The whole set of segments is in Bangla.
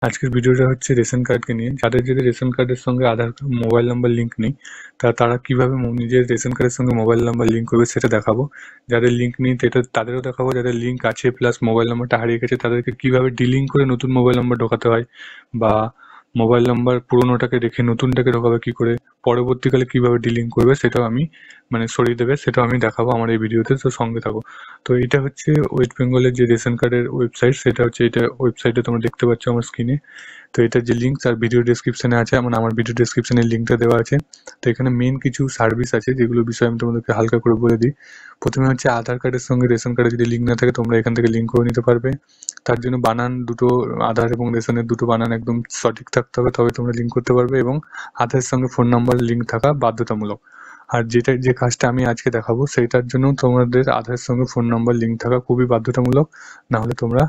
আজকের ভিডিওটা হচ্ছে রেশন কার্ডকে নিয়ে। যাদের রেশন কার্ডের সঙ্গে আধার মোবাইল নাম্বার লিঙ্ক নেই, তারা কিভাবে নিজের রেশন কার্ডের সঙ্গে মোবাইল নাম্বার লিঙ্ক করবে সেটা দেখাবো। যাদের লিঙ্ক নেই তাদেরও দেখাবো। যাদের লিঙ্ক আছে প্লাস মোবাইল নাম্বারটা হারিয়ে গেছে তাদেরকে কিভাবে ডিলিঙ্ক করে নতুন মোবাইল নাম্বার ঢোকাতে হয়, বা মোবাইল নাম্বার পুরোনোটাকে রেখে নতুনটাকে ঢোকাবে কি করে, পরবর্তীকালে কিভাবে ডিলিঙ্ক করবে সেটাও আমি সরিয়ে দেবে সেটাও আমি দেখাবো আমার এই ভিডিওতে। তো সঙ্গে থাকো। তো এটা হচ্ছে ওয়েস্ট বেঙ্গলের যে রেশন কার্ডের ওয়েবসাইট, সেটা হচ্ছে এটা ওয়েবসাইটে তোমরা দেখতে পাচ্ছ আমার স্ক্রিনে। তো এটার যে লিঙ্ক তার ভিডিও ডেসক্রিপশনে আছে, আমার ভিডিও ডেসক্রিপশনে লিঙ্কটা দেওয়া আছে। তো এখানে মেন কিছু সার্ভিস আছে যেগুলো বিষয়ে আমি তোমাদেরকে হালকা করে বলে দিই। প্রথমে হচ্ছে আধার কার্ডের সঙ্গে রেশন কার্ডের যদি লিঙ্ক না থাকে তোমরা এখান থেকে লিঙ্ক করে নিতে পারবে। তার জন্য বানান দুটো, আধার এবং রেশনের দুটো বানান একদম সঠিক থাকতে হবে, তবে তোমরা লিঙ্ক করতে পারবে। এবং আধারের সঙ্গে ফোন নাম্বার লিঙ্ক থাকা বাধ্যতামূলক। আর যে কাজটা আমি আজকে দেখাবো সেইটার জন্য তোমাদের আধারের সঙ্গে ফোন নাম্বার লিঙ্ক থাকা খুবই বাধ্যতামূলক, না হলে তোমরা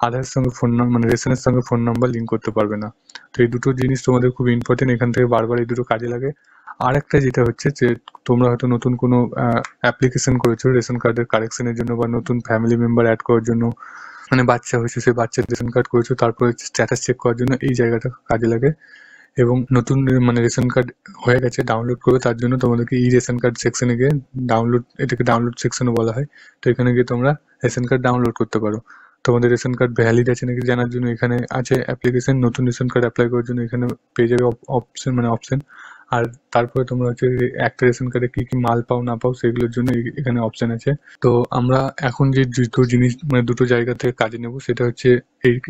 আধারের সঙ্গে ফোন নাম্বার রেশনের সঙ্গে ফোন নাম্বার লিঙ্ক করতে পারবে না। তো এই দুটো জিনিস তোমাদের খুব ইম্পর্টেন্ট, এখান থেকে বারবার এই দুটো কাজে লাগে। আর একটা যেটা হচ্ছে যে তোমরা হয়তো নতুন কোনো অ্যাপ্লিকেশন করেছো রেশন কার্ডের কারেকশনের জন্য, বা নতুন ফ্যামিলি মেম্বার অ্যাড করার জন্য, বাচ্চা হয়েছে সেই বাচ্চার রেশন কার্ড করেছো, তারপরে স্ট্যাটাস চেক করার জন্য এই জায়গাটা কাজে লাগে। এবং নতুন রেশন কার্ড হয়ে গেছে ডাউনলোড করবে, তার জন্য তোমাদেরকে ই রেশন কার্ড সেকশনে গিয়ে এটাকে ডাউনলোড সেকশনও বলা হয়। তো এখানে গিয়ে তোমরা রেশন কার্ড ডাউনলোড করতে পারো। তোমাদের রেশন কার্ড ভ্যালিড আছে নাকি জানার জন্য এখানে আছে অ্যাপ্লিকেশন। নতুন রেশন কার্ড অ্যাপ্লাই করার জন্য এখানে পেয়ে যাবে অপশন। আর তারপরে তোমরা হচ্ছে একটা রেশন কার্ডে কি কি মাল পাও না পাও সেগুলোর জন্য এখানে অপশন আছে। তো আমরা এখন যে দুটো জিনিস দুটো জায়গা থেকে কাজে নেব সেটা হচ্ছে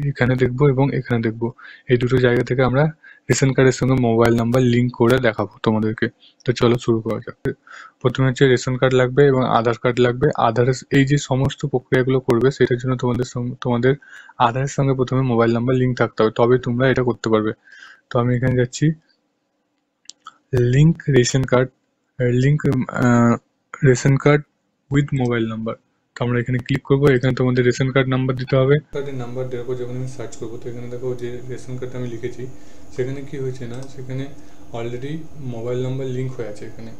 এখানে দেখবো এবং এখানে দেখবো। এই দুটো জায়গা থেকে আমরা রেশন কার্ডের সঙ্গে মোবাইল নাম্বার লিঙ্ক করে দেখাবো তোমাদেরকে। তো চলো শুরু করা যাক। প্রথমে হচ্ছে রেশন কার্ড লাগবে এবং আধার কার্ড লাগবে। আধারের এই যে সমস্ত প্রক্রিয়াগুলো করবে সেটার জন্য তোমাদের আধারের সঙ্গে প্রথমে মোবাইল নাম্বার লিঙ্ক থাকতে হবে, তবে তোমরা এটা করতে পারবে। তো আমি এখানে যাচ্ছি link ration card with mobile number. তো আমরা এখানে ক্লিক করবো। এখানে তোমাদের রেশন কার্ড নাম্বার দিতে হবে। কার্ডের নাম্বার দেওয়ার পর যখন আমি সার্চ করবো, তো এখানে দেখো যে রেশন কার্ডটা আমি লিখেছি সেখানে কি হয়েছে না, সেখানে অলরেডি মোবাইল নাম্বার লিঙ্ক হয়ে আছে এখানে।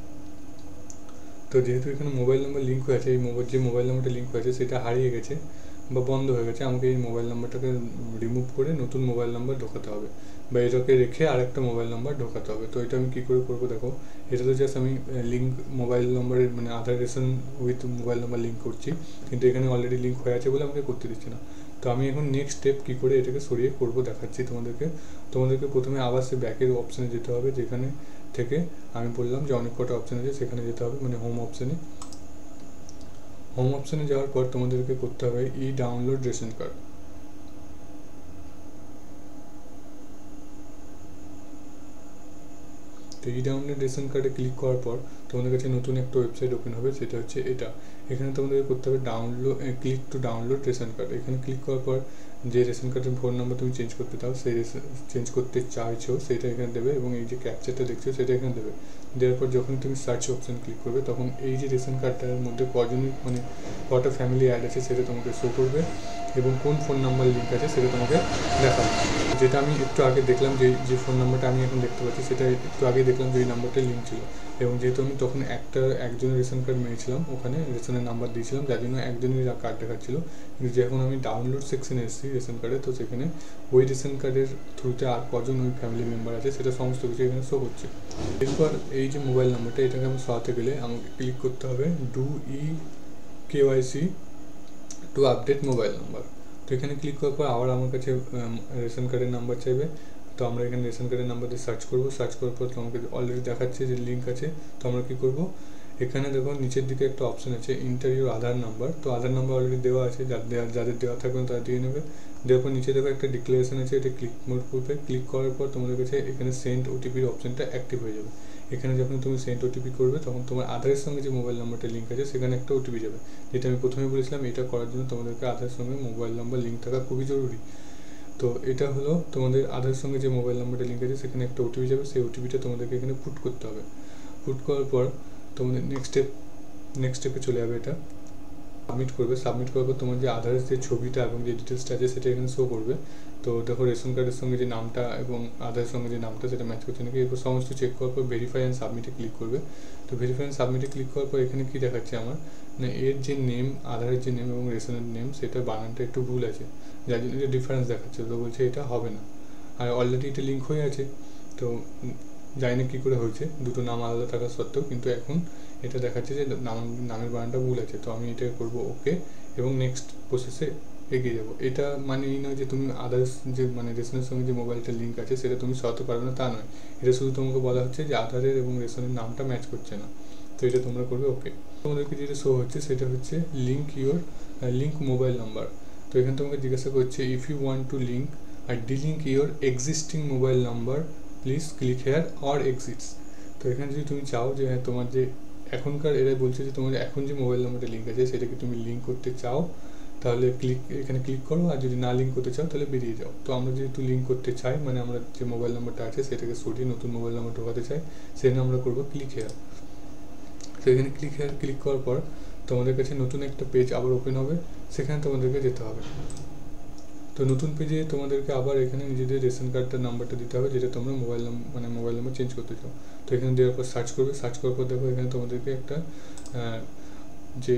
তো যেহেতু এখানে মোবাইল নাম্বার লিঙ্ক হয়ে আছে, এই যে মোবাইল নাম্বারটা লিঙ্ক হয়ে আছে সেটা হারিয়ে গেছে বা বন্ধ হয়ে গেছে, আমাকে এই মোবাইল নাম্বারটাকে রিমুভ করে নতুন মোবাইল নাম্বার ঢোকাতে হবে, বা এটাকে রেখে আরেকটা মোবাইল নাম্বার ঢোকাতে হবে। তো এটা আমি কী করে করবো দেখো, এটা তো জাস্ট আমি লিঙ্ক মোবাইল নাম্বারের Aadhaar ration with mobile number link করছি, কিন্তু এখানে অলরেডি লিঙ্ক হয়ে আছে বলে আমাকে করতে দিচ্ছে না। তো আমি এখন নেক্সট স্টেপ কী করে এটাকে সরিয়ে করবো দেখাচ্ছি তোমাদেরকে প্রথমে আবার সে ব্যাকের অপশানে যেতে হবে, যেখানে থেকে আমি বললাম যে অনেক কটা অপশান আছে, সেখানে যেতে হবে হোম অপশানে যাওয়ার পর তোমাদেরকে করতে হবে ডাউনলোড রেশন কার্ড। তো ডাউনলোড রেশন কার্ডে ক্লিক করার পর তোমাদের কাছে নতুন একটা ওয়েবসাইট ওপেন হবে, সেটা হচ্ছে এটা। এখানে তোমাদেরকে করতে হবে click to download ration card. এখানে ক্লিক করার পর যে রেশন কার্ডের ফোন নাম্বার তুমি চেঞ্জ করতে চাও, চেঞ্জ করতে চাইছো সেটা এখানে দেবে, এবং এই যে ক্যাপচারটা দেখছো সেটা এখানে দেবে। দেওয়ার পর যখন তুমি সার্চ অপশান ক্লিক করবে তখন এই যে রেশন কার্ডটার মধ্যে কটা ফ্যামিলি অ্যাড আছে সেটা তোমাকে শো করবে, এবং কোন ফোন নাম্বার লিঙ্ক আছে সেটা তোমাকে দেখাবে। যেটা আমি একটু আগে দেখলাম যে ফোন নাম্বারটা আমি এখন দেখতে পাচ্ছি, সেটা একটু আগে দেখলাম যে এই নাম্বারটা লিঙ্ক ছিল, এবং যেহেতু আমি তখন একজনের রেশন কার্ড মেরেছিলাম, ওখানে রেশনের নাম্বার দিয়েছিলাম, যার জন্য একজনের কার্ড দেখাচ্ছিল। কিন্তু যখন আমি ডাউনলোড সেকশনে এসেছি রেশন কার্ডে, তো সেখানে ওই রেশন কার্ডের থ্রুতে আর কজন ওই ফ্যামিলি মেম্বার আছে সেটা সমস্ত কিছু এখানে শো করছে। এরপর এই যে মোবাইল নাম্বারটা, এটাকে আমি সরাতে গেলে আমাকে ক্লিক করতে হবে do KYC to update mobile number. তো এখানে ক্লিক করার পর আবার আমার কাছে রেশন কার্ডের নাম্বার চাইবে। তো আমরা এখানে রেশন কার্ডের নাম্বার দিয়ে সার্চ করার পর আমাকে অলরেডি দেখাচ্ছে যে লিঙ্ক আছে। তো আমরা কী করবো, এখানে দেখো নিচের দিকে একটা অপশন আছে ইন্টার ইউর আধার নাম্বার। তো আধার নাম্বার অলরেডি দেওয়া আছে, যাদের দেওয়া থাকবে তারা দিয়ে নেবে। দেওয়ার পর নিচে দেখো একটা ডিক্লারেশন আছে, এটা ক্লিক করবে। ক্লিক করার পর তোমাদের কাছে এখানে সেন্ড OTPর অপশনটা অ্যাক্টিভ হয়ে যাবে। এখানে যখন তুমি সেন্ড OTP করবে তখন তোমার আধারের সঙ্গে যে মোবাইল নাম্বারটা লিঙ্ক আছে সেখানে একটা OTP যাবে, যেটা আমি প্রথমে বলেছিলাম এটা করার জন্য তোমাদেরকে আধারের সঙ্গে মোবাইল নাম্বার লিঙ্ক থাকা খুবই জরুরি। তো এটা হলো তোমাদের আধারের সঙ্গে যে মোবাইল নাম্বারটা লিঙ্ক আছে সেখানে একটা OTP যাবে, সেই OTPটা তোমাদেরকে এখানে পুট করতে হবে। পুট করার পর তোমাদের নেক্সট স্টেপে চলে যাবে, এটা সাবমিট করার পর তোমার যে আধারের যে ছবিটা এবং যে ডিটেলসটা আছে সেটা এখানে শো করবে। তো দেখো রেশন কার্ডের সঙ্গে যে নামটা এবং আধারের সঙ্গে যে নামটা সেটা ম্যাচ করছে নাকি। এরপর সমস্ত চেক করার পর ভেরিফাই অ্যান্ড সাবমিটে ক্লিক করবে। তো ভেরিফাই অ্যান্ড সাবমিটে ক্লিক করার পর এখানে কী দেখাচ্ছে আমার এর যে নেম, আধারের যে নেম এবং রেশনের নেম সেটা বানানটা একটু ভুল আছে, যার জন্য ডিফারেন্স দেখাচ্ছে। তো বলছে এটা হবে না। আর অলরেডি এটা লিঙ্ক হয়ে আছে। তো জানি না কী করে হয়েছে, দুটো নাম আলাদা থাকা সত্ত্বেও, কিন্তু এখন এটা দেখাচ্ছে যে নামের বানানটা ভুল আছে। তো আমি এটা করব ওকে, এবং নেক্সট প্রসেসে এগিয়ে যাবো। এটা মানে এই নয় যে তুমি আদার্স যে মানে রেশনের সঙ্গে যে মোবাইলটার লিঙ্ক আছে সেটা তুমি সরাতে পারবে না, তা নয়। এটা শুধু তোমাকে বলা হচ্ছে যে আধারের এবং রেশনের নামটা ম্যাচ করছে না, তো এটা তোমরা করবে ওকে। তোমাদেরকে যেটা শো হচ্ছে সেটা হচ্ছে লিঙ্ক মোবাইল নাম্বার। তো এখানে তোমাকে জিজ্ঞাসা করছে if you want to link আর delink your existing mobile number please click here or exits. তো এখানে যদি তুমি চাও যে হ্যাঁ তোমার যে এখনকার, এরা বলছে যে তোমার এখন যে মোবাইল নাম্বারটা লিঙ্ক আছে সেটাকে তুমি লিঙ্ক করতে চাও, তাহলে এখানে ক্লিক করো, আর যদি না লিঙ্ক করতে চাও তাহলে বেরিয়ে যাও। তো আমরা যেহেতু লিঙ্ক করতে চাই, মানে আমরা যে মোবাইল নাম্বারটা আছে সেটাকে সরিয়ে নতুন মোবাইল নাম্বার ঢোকাতে চাই, সেখানে আমরা করবো ক্লিক হেয়ার। তো এখানে ক্লিক করার পর তোমাদের কাছে নতুন একটা পেজ আবার ওপেন হবে, সেখানে তোমাদেরকে যেতে হবে। তো নতুন পেজে তোমাদেরকে আবার এখানে নিজেদের রেশন কার্ডটার নাম্বারটা দিতে হবে, যেটা তোমরা মোবাইল নাম্বার চেঞ্জ করতে চাও। তো এখানে দেওয়ার পর সার্চ করবে, সার্চ করার পর দেখো এখানে তোমাদেরকে একটা যে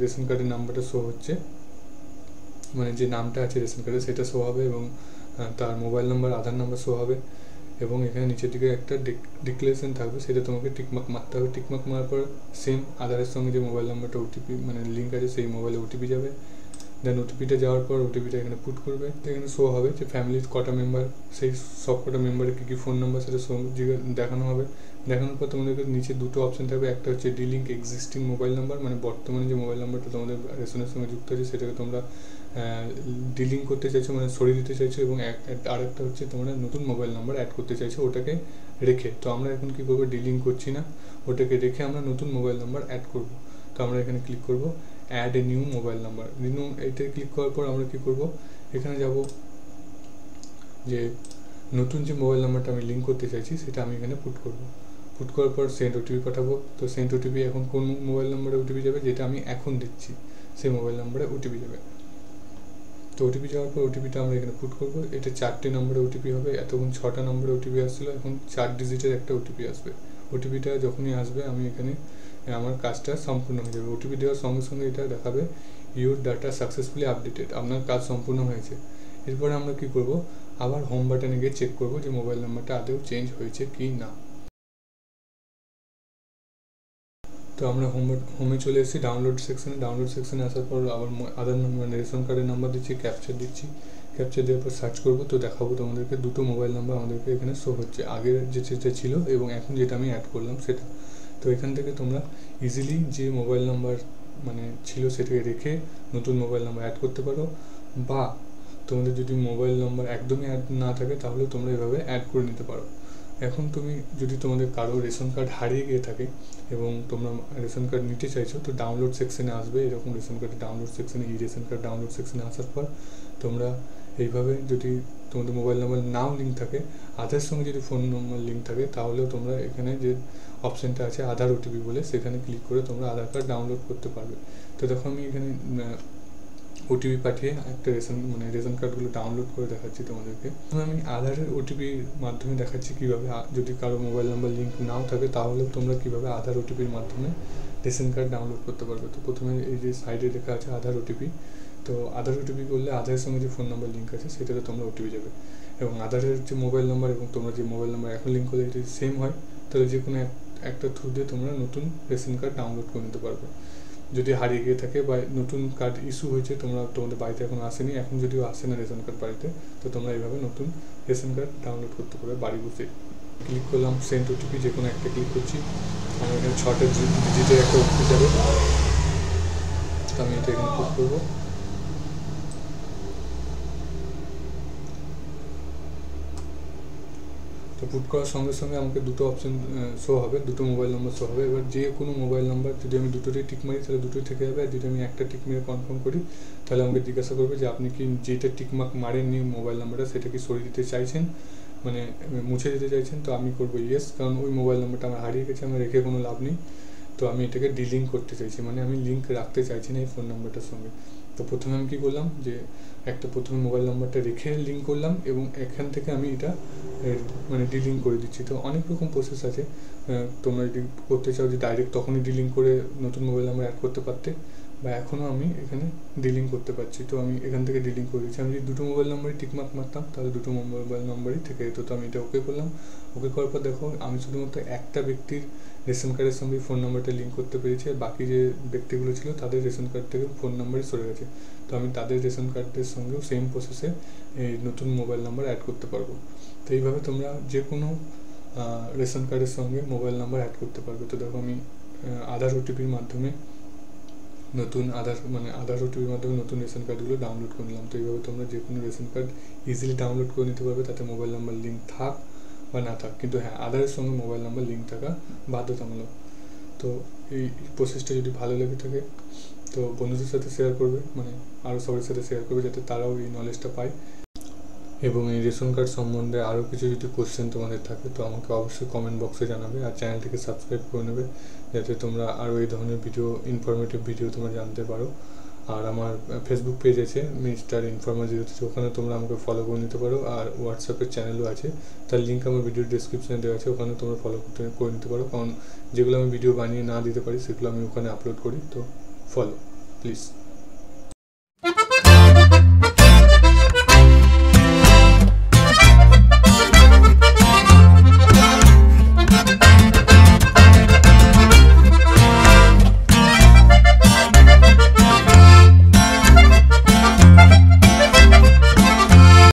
রেশন কার্ডের নাম্বারটা শো হচ্ছে, মানে যে নামটা আছে রেশন কার্ডে সেটা শো হবে, এবং তার মোবাইল নাম্বার, আধার নাম্বার শো হবে, এবং এখানে নিচের দিকে একটা ডিক্লারেশন থাকবে, সেটা তোমাকে টিকমার্ক মারতে হবে। টিকমার্ক মারার পর সেম আধারের সঙ্গে যে মোবাইল নাম্বারটা ওটিপি মানে লিঙ্ক আছে সেই মোবাইলে ওটিপি যাবে। দেন ওটিপিটা যাওয়ার পর ওটিপিটা এখানে পুট করবে, তো এখানে শো হবে যে ফ্যামিলির কটা মেম্বার, সেই সব কটা মেম্বারের কী কী ফোন নাম্বার সেটা দেখানো হবে। দেখানোর পর তোমাদেরকে নিচে দুটো অপশান থাকবে, একটা হচ্ছে ডিলিঙ্ক এক্সিস্টিং মোবাইল নাম্বার, মানে বর্তমানে যে মোবাইল নাম্বারটা তোমাদের রেশনের সঙ্গে যুক্ত আছে সেটাকে তোমরা ডিলিঙ্ক করতে চাইছো, মানে সরিয়ে দিতে চাইছো, এবং আরেকটা হচ্ছে তোমরা নতুন মোবাইল নাম্বার অ্যাড করতে চাইছো ওটাকে রেখে। তো আমরা এখন কী করবো, ডিলিঙ্ক করছি না, ওটাকে রেখে আমরা নতুন মোবাইল নাম্বার অ্যাড করবো। তো আমরা এখানে ক্লিক করবো add a new mobile number. এইটা ক্লিক করার পর আমরা কী করবো, এখানে যাব যে নতুন যে মোবাইল নাম্বারটা আমি লিঙ্ক করতে চাইছি সেটা আমি এখানে পুট করবো। পুট করার পর সেন্ড ওটিপি পাঠাবো। তো সেন্ড ওটিপি এখন কোন মোবাইল নাম্বারে ওটিপি যাবে, যেটা আমি এখন দিচ্ছি সেই মোবাইল নাম্বারে ওটিপি যাবে। তো ওটিপি যাওয়ার পর ওটিপিটা আমরা এখানে পুট করবো। এটা 4টে নম্বরে ওটিপি হবে, এতক্ষণ 6টা নম্বরে ওটিপি আসছিলো, এখন 4 ডিজিটের একটা ওটিপি আসবে। ওটিপিটা যখনই আসবে আমি এখানে আমার কাজটা সম্পূর্ণ হয়ে যাবে। ওটিপি দেওয়ার সঙ্গে সঙ্গে এটা দেখাবে ইউর ডাটা সাকসেসফুলি আপডেটেড, আপনার কাজ সম্পূর্ণ হয়েছে। এরপরে আমরা কী করব, আবার হোম বাটনে গিয়ে চেক করব যে মোবাইল নাম্বারটা আদৌ চেঞ্জ হয়েছে কি না। তো আমরা হোমে চলে এসেছি, ডাউনলোড সেকশনে আসার পর আবার আধার নাম্বার রেশন কার্ডের নাম্বার দিচ্ছি, ক্যাপচার দিচ্ছি। ক্যাপচার দেওয়ার পর সার্চ করবো, তো দেখাবো তোমাদেরকে দুটো মোবাইল নাম্বার আমাদেরকে এখানে শো হচ্ছে, আগের যেটা ছিল এবং এখন যেটা আমি অ্যাড করলাম সেটা। তো এখান থেকে তোমরা ইজিলি যে মোবাইল নাম্বার মানে ছিল সেটাকে রেখে নতুন মোবাইল নাম্বার অ্যাড করতে পারো, বা তোমাদের যদি মোবাইল নাম্বার একদমই অ্যাড না থাকে তাহলে তোমরা এভাবে অ্যাড করে নিতে পারো। এখন তুমি যদি তোমাদের কারো রেশন কার্ড হারিয়ে গিয়ে থাকে এবং তোমরা রেশন কার্ড নিতে চাইছো, তো ডাউনলোড সেকশনে আসবে, এরকম রেশন কার্ডের ডাউনলোড সেকশনে, রেশন কার্ড ডাউনলোড সেকশনে আসার পর তোমরা এইভাবে যদি তোমাদের মোবাইল নাম্বার নাও লিঙ্ক থাকে, আধার সঙ্গে যদি ফোন নাম্বার লিঙ্ক থাকে, তাহলেও তোমরা এখানে যে অপশানটা আছে আধার ওটিপি বলে, সেখানে ক্লিক করে তোমরা আধার কার্ড ডাউনলোড করতে পারবে। তো দেখো আমি এখানে ওটিপি পাঠিয়ে একটা রেশন কার্ডগুলো ডাউনলোড করে দেখাচ্ছি তোমাদেরকে। আমি আধারের ওটিপির মাধ্যমে দেখাচ্ছি কীভাবে, যদি কারো মোবাইল নাম্বার লিঙ্ক নাও থাকে তাহলেও তোমরা কীভাবে আধার ওটিপির মাধ্যমে রেশন কার্ড ডাউনলোড করতে পারবে। তো প্রথমে এই যে সাইডে লেখা আছে আধার ওটিপি, তো আধার ওটিপি করলে আধারের সঙ্গে যে ফোন নাম্বার লিঙ্ক আছে সেটাতে তোমরা ওটিপি যাবে, এবং আধারের যে মোবাইল নাম্বার এবং তোমরা যে মোবাইল নাম্বার এখন লিঙ্ক করলে যদি সেম হয়, তাহলে যে কোনো একটা থ্রু দিয়ে তোমরা নতুন রেশন কার্ড ডাউনলোড করে নিতে পারবে। যদি হারিয়ে গিয়ে থাকে বা নতুন কার্ড ইস্যু হয়েছে, তোমাদের বাড়িতে এখন আসেনি, এখন যদিও আসে না রেশন কার্ড বাড়িতে, তো তোমরা এইভাবে নতুন রেশন কার্ড ডাউনলোড করতে পারবে বাড়ি বসে। ক্লিক করলাম সেন্ড ওটিপি, যে কোনো একটা ক্লিক করছি, আমার এখানে 6টা ডিজিটের একটা ওটিপি যাবে, তো আমি এটা এখানে পুট করবো। তো পুট করার সঙ্গে সঙ্গে আমাকে দুটো অপশান শো হবে, দুটো মোবাইল নাম্বার শো হবে। এবার যে কোনো মোবাইল নাম্বার যদি আমি দুটোতেই টিক মারি তাহলে দুটোই থেকে যাবে, আর যদি আমি একটা টিক মেরে কনফার্ম করি তাহলে আমাকে জিজ্ঞাসা করবে যে আপনি কি যেটা টিকমার্ক মারেননি মোবাইল নাম্বারটা সেটা কি সরিয়ে দিতে চাইছেন, মানে মুছে দিতে চাইছেন। তো আমি করবো ইয়েস, কারণ ওই মোবাইল নাম্বারটা আমার হারিয়ে গেছে, আমার রেখে কোনো লাভ নেই। তো আমি এটাকে ডিলিঙ্ক করতে চাইছি, মানে আমি লিঙ্ক রাখতে চাইছি না এই ফোন নাম্বারটার সঙ্গে। তো প্রথমে আমি কী করলাম, যে প্রথমে মোবাইল নাম্বারটা রেখে লিঙ্ক করলাম, এবং এখান থেকে আমি এটা ডিলিঙ্ক করে দিচ্ছি। তো অনেক রকম প্রসেস আছে, তোমরা যদি করতে চাও যে ডাইরেক্ট তখনই ডিলিঙ্ক করে নতুন মোবাইল নাম্বার অ্যাড করতে পারতে, বা এখনও আমি এখানে ডিলিং করতে পারছি। তো আমি এখান থেকে ডিলিং করে দিচ্ছি। আমি যদি দুটো মোবাইল নাম্বারই টিকমার্ক মারতাম তাহলে দুটো মোবাইল নাম্বারই থেকে যেত। তো আমি এটা ওকে করলাম। ওকে করার পর দেখো আমি শুধুমাত্র একটা ব্যক্তির রেশন কার্ডের সঙ্গে ফোন নাম্বারটা লিঙ্ক করতে পেরেছি, আর বাকি যে ব্যক্তিগুলো ছিল তাদের রেশন কার্ড থেকে ফোন নাম্বারই সরে গেছে। তো আমি তাদের রেশন কার্ডের সঙ্গেও সেম প্রসেসে এই নতুন মোবাইল নাম্বার অ্যাড করতে পারবো। তো এইভাবে তোমরা যে কোনো রেশন কার্ডের সঙ্গে মোবাইল নাম্বার অ্যাড করতে পারবে। তো দেখো আমি আধার ওটিপির মাধ্যমে আধার ওটিপির মাধ্যমে নতুন রেশন কার্ডগুলো ডাউনলোড করে নিলাম। তো এইভাবে তোমরা যে কোনো রেশন কার্ড ইজিলি ডাউনলোড করে নিতে পারবে, তাতে মোবাইল নাম্বার লিঙ্ক থাক বা না থাক। কিন্তু হ্যাঁ, আধারের সঙ্গে মোবাইল নাম্বার লিঙ্ক থাকা বাধ্যতামূলক। তো এই প্রসেসটা যদি ভালো লেগে থাকে তো বন্ধুদের সাথে শেয়ার করবে, আরও সবার সাথে শেয়ার করবে, যাতে তারাও এই নলেজটা পায়। এবং এই রেশন কার্ড সম্বন্ধে আরও কিছু যদি কোশ্চেন তোমাদের থাকে তো আমাকে অবশ্যই কমেন্ট বক্সে জানাবে, আর চ্যানেলটিকে সাবস্ক্রাইব করে নেবে, যাতে তোমরা আরও এই ধরনের ইনফরমেটিভ ভিডিও তোমরা জানতে পারো। আর আমার ফেসবুক পেজ আছে মিস্টার ইনফর্মার 03, ওখানে তোমরা আমাকে ফলো করে নিতে পারো। আর হোয়াটসঅ্যাপের চ্যানেলও আছে, তার লিঙ্ক আমার ভিডিও ডিসক্রিপশানে দেওয়া আছে, ওখানে তোমরা ফলো করে নিতে পারো। কারণ যেগুলো আমি ভিডিও বানিয়ে না দিতে পারি সেগুলো আমি ওখানে আপলোড করি। তো ফলো প্লিজ।